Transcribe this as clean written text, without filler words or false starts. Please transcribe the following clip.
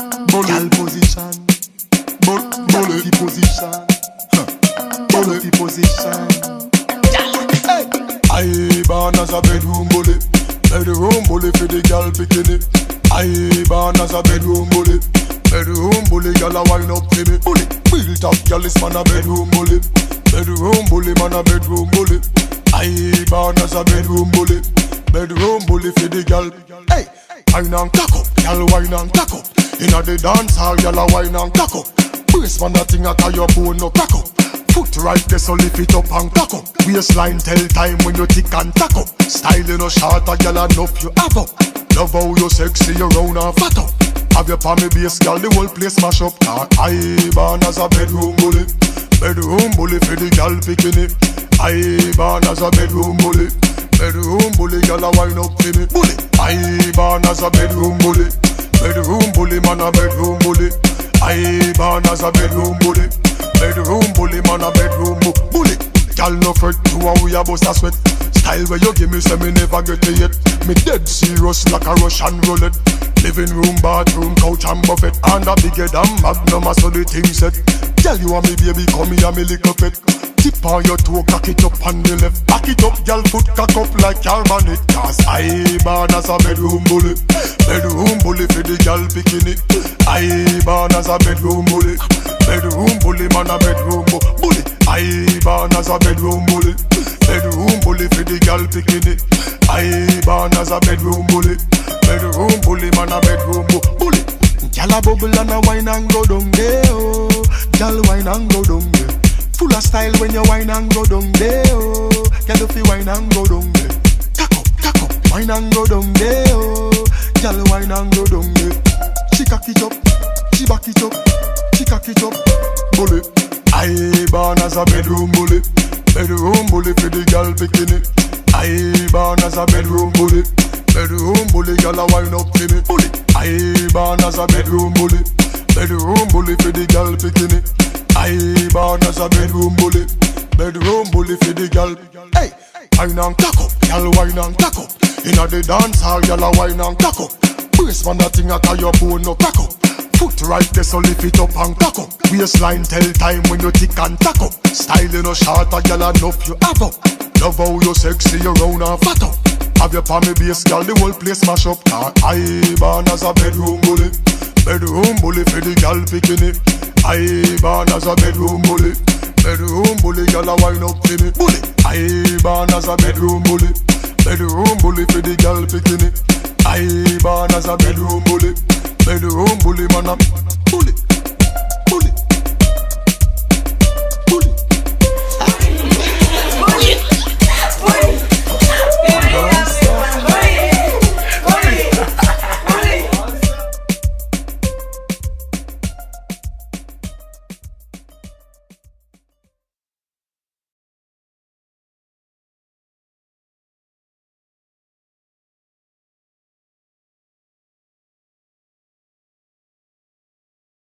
Girl position. Bullet position. Bullet position. Hey. I born as a bedroom bully. Bedroom bully for the girl bikini. I born as a bedroom bully. Bedroom bully, girl a wine up to me. Bully, built up, girl is man a bedroom bully. Bedroom bully, man a bedroom bully. I born as a bedroom bully. Bedroom bully for the girl. Hey, wine and cock up, girl wine and cock up. Inna the dance hall, girl a wine and cock up. Brace man a thing a tie your bone no crack up. Foot right there so lift it up and cock up. Waistline tell time when you tick and tack up. Style you no short, a girl enough you have up. Love how you sexy, you round and fat up. Have your palmy base, girl, the whole place mash up. I born as a bedroom bully. Bedroom bully for the girl bikini. I born as a bedroom bully. Bedroom bully, girl a wine up to me. Bully. I born as a bedroom bully. Bedroom bully, man a bedroom bully. I born as a bedroom bully. Bedroom bully, man a bedroom bully. Girl no fret, you and we a bust a sweat. Style where you give me, say me never get it yet. Me dead serious like a Russian roulette. Living room, bathroom, couch and buffet. And a bigger than Magnum, so the thing set. Girl, you and me baby, come here, me little pet. Tip on your toe, cock it up on the left. Back it up, girl, foot cock up like your bonnet. Cause I born as a bedroom bully. Bedroom bully for the girl bikini. I born as a bedroom bully. Bedroom bully, man a bedroom bully. I born as a bedroom bully. Bedroom bully for the girl bikini. I born as a bedroom bully. Bedroom bully, man a bedroom bully. Girl a bubble and a wine and go down there, oh. Girl wine and go down there. Full of style when you wine and go down there, oh. Girl if you wine and go down there. Cock up, wine and go down there, oh. Girl wine and go down there. She cock it up, she back it up, she cock it up. Bully, I born as a bedroom bully. Bedroom bully for the girl bikini. I born as a bedroom bully. Bedroom bully, girl a wine up to me. Bully, I born as a bedroom bully. Bedroom bully for the girl bikini. I born as a bedroom bully. Bedroom bully for the girl. Hey, wine and cock up, girl wine and cock up. Inna the dance hall, girl a wine and cock up. Brace man that thing a tie your bone no crack up. Foot right there so lift it up and cock up. Waistline tell time when you tick and tack up. Style you no short, a girl enough you have up. Love how you sexy, you round and fat up. Have your palmy base, girl, the whole place mash up. I born as a bedroom bully. Bedroom bully for the girl bikini. I born as a bedroom bully. Bedroom bully, girl a wine up to me. Bully, I born as a bedroom bully. Bedroom bully for the girl bikini. I born as a bedroom bully. Bedroom bully, man a bully.